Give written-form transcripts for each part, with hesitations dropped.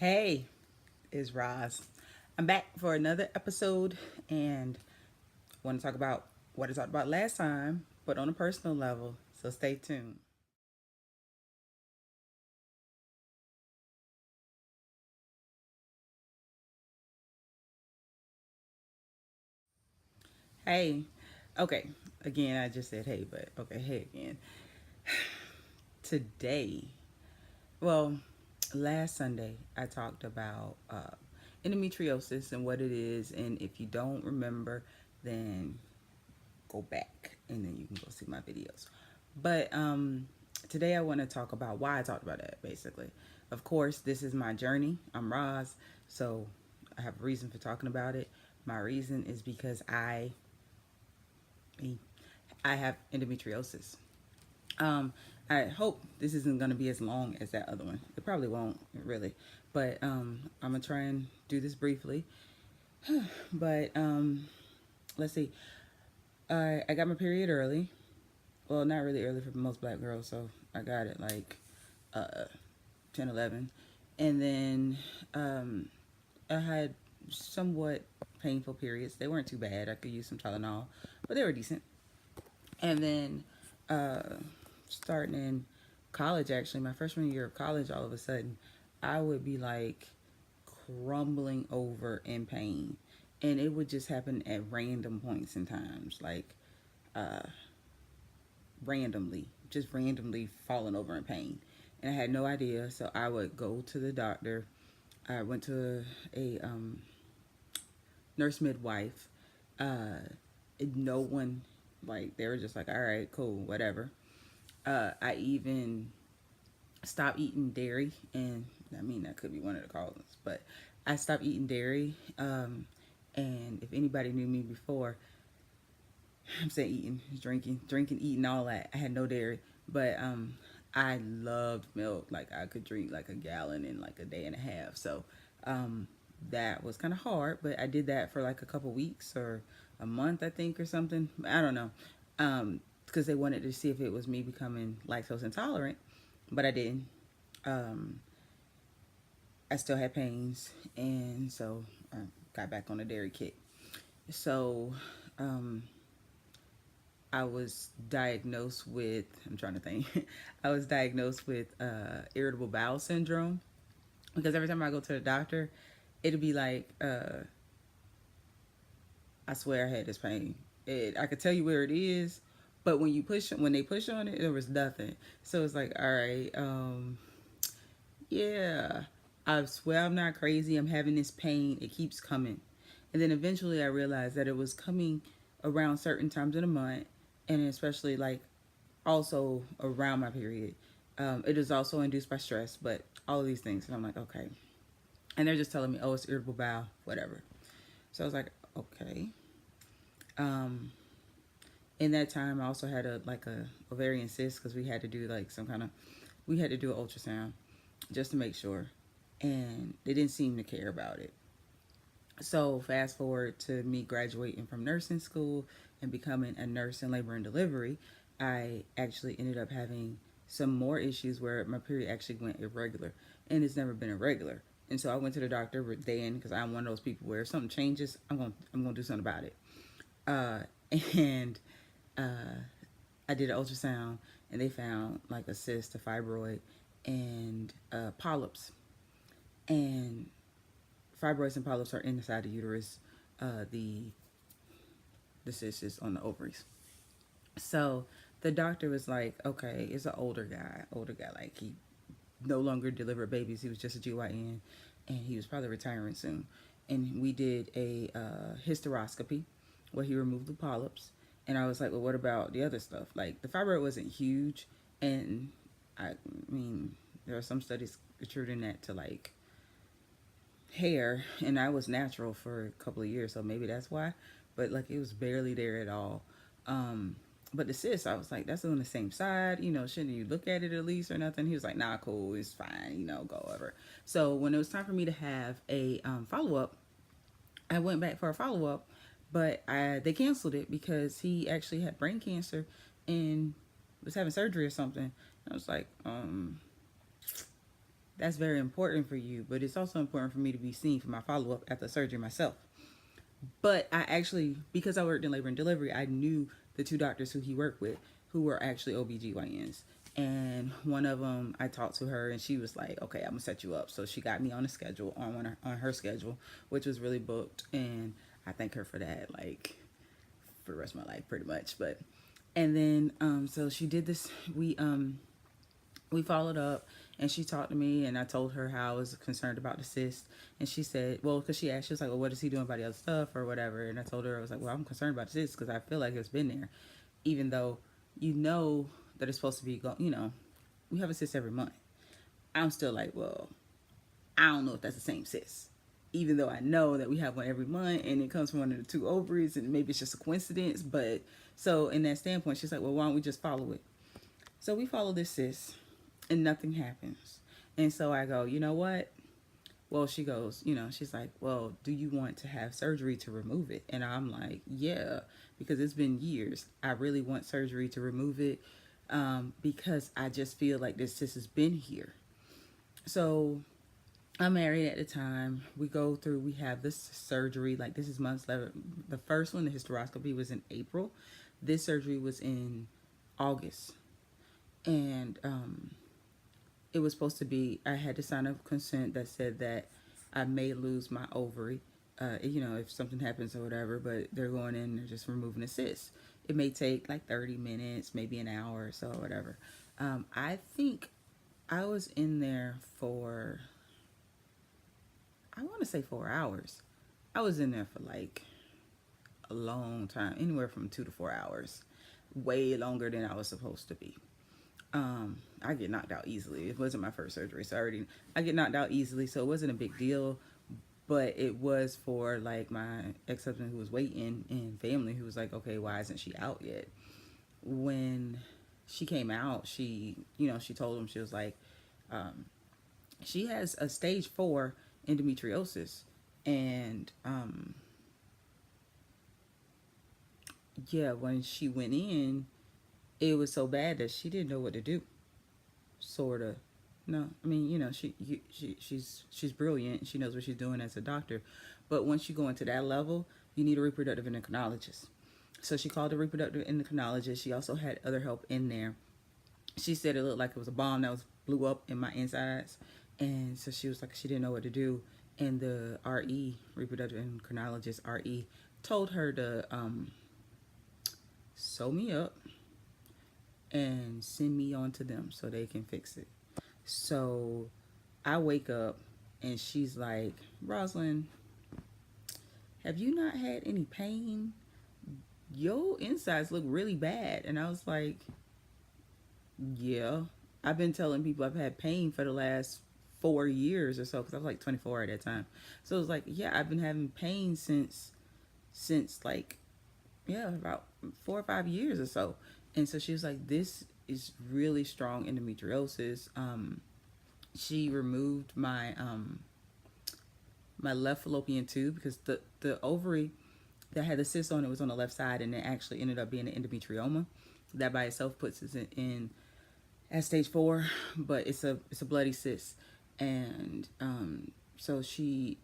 Hey, it's Roz. I'm back for another episode and want to talk about what I talked about last time, but on a personal level. So stay tuned. Hey, okay. Again, I just said hey, but okay, hey again. Today, well, last Sunday, I talked about endometriosis and what it is. And if you don't remember, then go back and then you can go see my videos. But today I want to talk about why I talked about that basically. Of course, this is my journey. I'm Roz, so I have a reason for talking about it. My reason is because I have endometriosis. Um, I hope this isn't going to be as long as that other one. It probably won't, really. But I'm going to try and do this briefly. But let's see. I got my period early. Well, not really early for most black girls, so I got it like uh, 10, 11. And then I had somewhat painful periods. They weren't too bad. I could use some Tylenol, but they were decent. And then uh, starting in college, actually, my freshman year of college, all of a sudden, I would be like crumbling over in pain. And it would just happen at random points in times, like uh, randomly, just randomly falling over in pain. And I had no idea, so I would go to the doctor. I went to a nurse midwife. Uh, no one, like, they were just like, all right, cool, whatever. I even stopped eating dairy, and I mean, that could be one of the causes, but I stopped eating dairy. And if anybody knew me before, I'm saying eating, drinking, eating, all that. I had no dairy, but I loved milk. Like I could drink like a gallon in like a day and a half. So um, that was kind of hard, but I did that for like a couple weeks or a month, I think, or something. I don't know, because they wanted to see if it was me becoming lactose intolerant, but I didn't. Um, I still had pains, and so I got back on the dairy kick. So um, I was diagnosed with, I'm trying to think, I was diagnosed with irritable bowel syndrome because every time I go to the doctor, it'd be like, I swear I had this pain. I could tell you where it is, but when they push on it, there was nothing. So it's like, all right, yeah, I swear I'm not crazy. I'm having this pain. It keeps coming. And then eventually I realized that it was coming around certain times of the month, and especially like also around my period. It is also induced by stress, but all of these things. And I'm like, okay. And they're just telling me, oh, it's irritable bowel, whatever. So I was like, okay. Um, in that time, I also had a ovarian cyst because we had to do like some kind of, we had to do an ultrasound just to make sure. And they didn't seem to care about it. So fast forward to me graduating from nursing school and becoming a nurse in labor and delivery, I actually ended up having some more issues where my period actually went irregular, and it's never been irregular. And so I went to the doctor then because I'm one of those people where if something changes, I'm gonna do something about it. Uh, and uh, I did an ultrasound, and they found like a cyst, a fibroid, and polyps. And fibroids and polyps are inside the uterus. The cyst is on the ovaries. So the doctor was like, okay, it's an older guy, like he no longer delivered babies. He was just a GYN, and he was probably retiring soon. And we did a hysteroscopy where he removed the polyps. And I was like, well, what about the other stuff? Like the fibroid wasn't huge, and I mean, there are some studies attributing that to like hair, and I was natural for a couple of years, so maybe that's why. But like it was barely there at all. Um, but the cyst, I was like, that's on the same side, shouldn't you look at it at least or nothing? He was like, nah, cool, it's fine, go over. So when it was time for me to have a follow up, I went back for a follow up, but they canceled it because he actually had brain cancer and was having surgery or something. I was like, That's very important for you, but it's also important for me to be seen for my follow up after surgery myself. But I actually, because I worked in labor and delivery, I knew the two doctors who he worked with who were actually OBGYNs. And one of them, I talked to her and she was like, okay, I'm gonna set you up. So she got me on a schedule, on her schedule, which was really booked. And I thank her for that, like for the rest of my life pretty much. But, and then, so she did this, we followed up and she talked to me and I told her how I was concerned about the cyst. And she said, well, because she was like, well, what is he doing about the other stuff or whatever? And I told her, I was like, well, I'm concerned about the cyst because I feel like it's been there. Even though you know that it's supposed to be, we have a cyst every month. I'm still like, well, I don't know if that's the same cyst. Even though I know that we have one every month and it comes from one of the two ovaries and maybe it's just a coincidence. But so in that standpoint, she's like, well, why don't we just follow it? So we follow this cyst and nothing happens. And so I go, you know what? Well, she goes, she's like, well, do you want to have surgery to remove it? And I'm like, yeah, because it's been years. I really want surgery to remove it because I just feel like this cyst has been here. So I'm married at the time. We have this surgery. Like this is months later. The first one, the hysteroscopy, was in April. This surgery was in August. And it was supposed to be, I had to sign a consent that said that I may lose my ovary, if something happens or whatever, but they're going in, they're just removing the cyst. It may take like 30 minutes, maybe an hour or so or whatever. I think I was in there for, I want to say 4 hours. I was in there for like a long time, anywhere from 2 to 4 hours, way longer than I was supposed to be. I get knocked out easily. It wasn't my first surgery, so I get knocked out easily, so it wasn't a big deal. But it was for like my ex-husband who was waiting and family who was like, okay, why isn't she out yet? When she came out, she told him, she was like, she has a stage 4 endometriosis. And yeah, when she went in, it was so bad that she didn't know what to do. Sort of. No, I mean, she's brilliant. She knows what she's doing as a doctor. But once you go into that level, you need a reproductive endocrinologist. So she called a reproductive endocrinologist. She also had other help in there. She said it looked like it was a bomb that was blew up in my insides. And so she was like, she didn't know what to do. And the RE, reproductive endocrinologist, RE, told her to sew me up and send me on to them so they can fix it. So I wake up and she's like, Rosalind, have you not had any pain? Your insides look really bad. And I was like, yeah. I've been telling people I've had pain for the last 4 years or so because I was like 24 at that time. So it was like, yeah, I've been having pain since like, yeah, about 4 or 5 years or so. And so she was like, this is really strong endometriosis. She removed my my left fallopian tube because the ovary that had the cyst on it was on the left side, and it actually ended up being an endometrioma. That by itself puts us in at stage 4, but it's a bloody cyst. And so she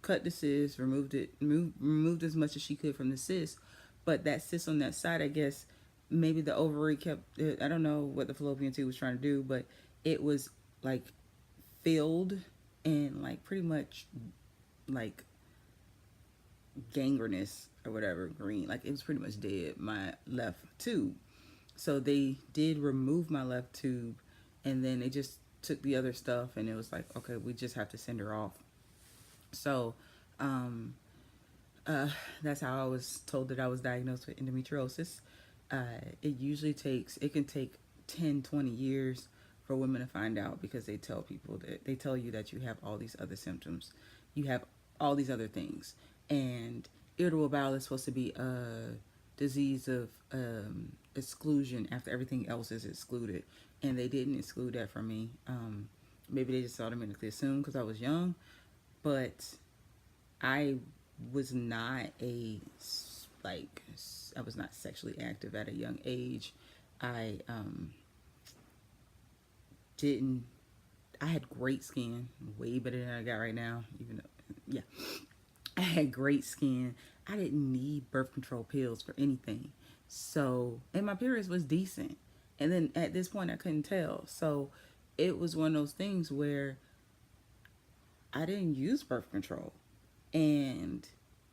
cut the cyst, removed as much as she could from the cyst. But that cyst on that side, I guess maybe the ovary kept, I don't know what the fallopian tube was trying to do, but it was like filled and like pretty much like gangrenous or whatever, green. Like it was pretty much dead, my left tube. So they did remove my left tube and then they just took the other stuff and it was like, okay, we just have to send her off. So that's how I was told that I was diagnosed with endometriosis. It can take 10, 20 years for women to find out because they tell you that you have all these other symptoms. You have all these other things. And irritable bowel is supposed to be a disease of exclusion after everything else is excluded. And they didn't exclude that from me. Maybe they just automatically assumed because I was young. But I was not I was not sexually active at a young age. I didn't I had great skin, way better than I got right now. Even though, yeah, I had great skin. I didn't need birth control pills for anything. So, and my periods was decent. And then at this point, I couldn't tell. So, it was one of those things where I didn't use birth control. And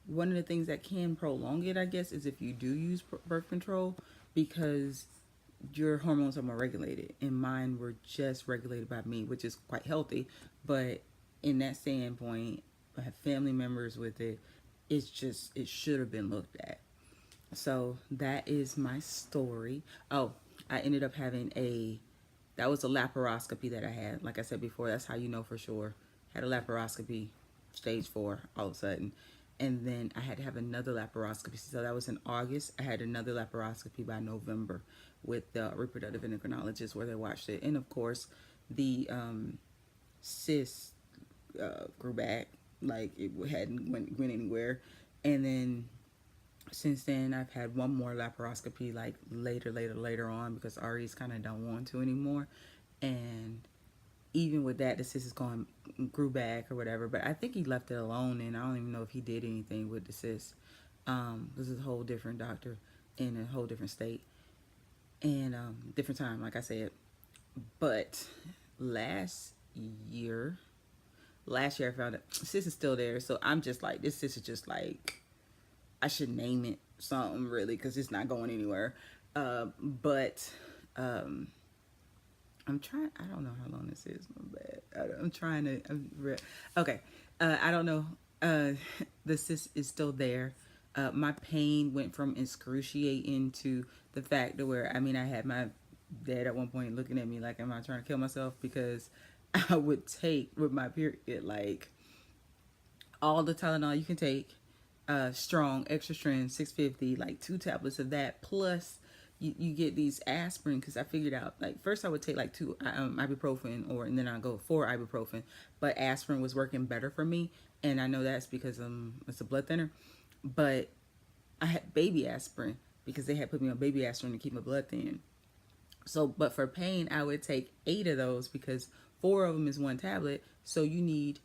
one of the things that can prolong it, I guess, is if you do use birth control, because your hormones are more regulated, and mine were just regulated by me, which is quite healthy. But in that standpoint, I have family members with it. It's just, it should have been looked at. So that is my story. Oh, I ended up having that was a laparoscopy that I had. Like I said before, that's how you know for sure. Had a laparoscopy, stage 4, all of a sudden. And then I had to have another laparoscopy. So that was in August. I had another laparoscopy by November with the reproductive endocrinologist where they watched it. And of course, the cyst grew back. Like it hadn't went anywhere. And then since then, I've had one more laparoscopy, like later on, because Ari's kind of don't want to anymore. And even with that, the cyst is going grew back or whatever. But I think he left it alone, and I don't even know if he did anything with the cyst. This is a whole different doctor in a whole different state and different time, like I said. But last year, last year I found out cyst is still there. So I'm just like, this cyst is just like, I should name it something really, because it's not going anywhere. But I'm trying. I don't know how long this is. My bad. I'm trying to. Okay. I don't know. The cyst is still there. My pain went from excruciating to the fact that where, I mean, I had my dad at one point looking at me like, am I trying to kill myself? Because I would take with my period like all the Tylenol you can take, strong, extra strength, 650, like 2 tablets of that, plus you get these aspirin, because I figured out, like, first I would take like 2 ibuprofen, and then I go 4 ibuprofen, but aspirin was working better for me, and I know that's because it's a blood thinner, but I had baby aspirin because they had put me on baby aspirin to keep my blood thin. So, but for pain, I would take 8 of those because 4 of them is 1 tablet, so you need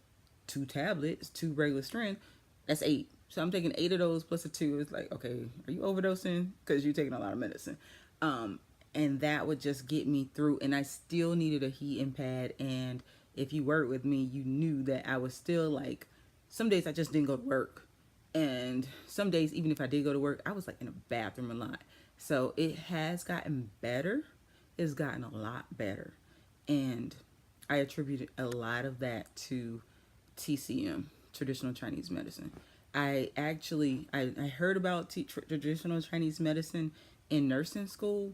2 tablets, 2 regular strength. That's 8. So I'm taking 8 of those plus a 2. It's like, okay, are you overdosing? Because you're taking a lot of medicine. And that would just get me through. And I still needed a heating pad. And if you worked with me, you knew that I was still like, some days I just didn't go to work. And some days, even if I did go to work, I was like in a bathroom a lot. So it has gotten better. It's gotten a lot better. And I attributed a lot of that to TCM, traditional Chinese medicine. I heard about traditional Chinese medicine in nursing school,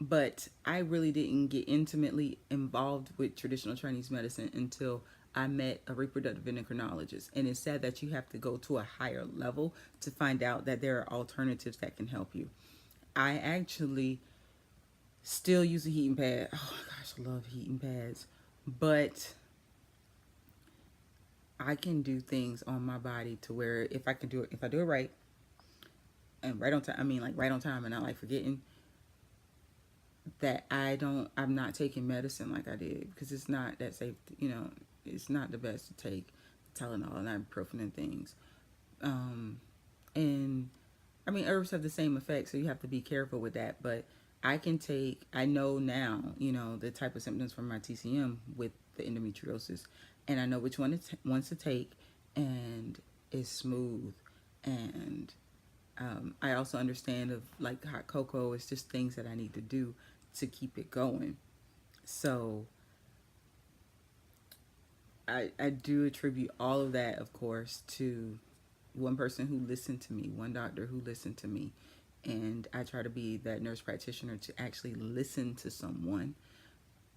but I really didn't get intimately involved with traditional Chinese medicine until I met a reproductive endocrinologist. And it said that you have to go to a higher level to find out that there are alternatives that can help you. I actually still use a heating pad. Oh my gosh, I love heating pads. But I can do things on my body to where if I do it right and right on time, I mean like right on time and not like forgetting, that I'm not taking medicine like I did, because it's not that safe, it's not the best to take Tylenol and ibuprofen and things. And I mean, herbs have the same effect, so you have to be careful with that. But I know now, the type of symptoms from my TCM with the endometriosis, and I know which ones to take, and it's smooth. And I also understand of like hot cocoa. It's just things that I need to do to keep it going. So I do attribute all of that, of course, to one person who listened to me, one doctor who listened to me. And I try to be that nurse practitioner to actually listen to someone.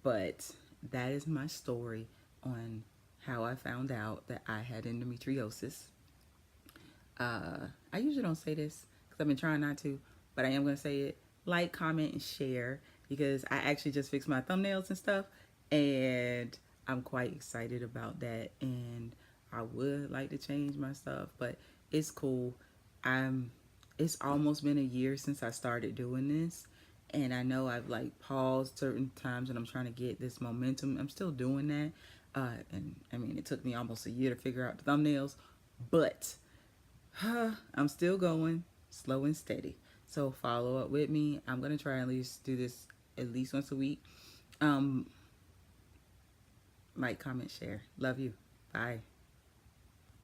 But that is my story on how I found out that I had endometriosis. I usually don't say this because I've been trying not to, but I am going to say it. Like, comment, and share, because I actually just fixed my thumbnails and stuff, and I'm quite excited about that. And I would like to change my stuff, but it's cool. It's almost been a year since I started doing this, And I know I've like paused certain times when I'm trying to get this momentum. I'm still doing that. And I mean, it took me almost a year to figure out the thumbnails, but I'm still going slow and steady. So follow up with me. I'm going to try at least do this at least once a week. Like, comment, share. Love you. Bye.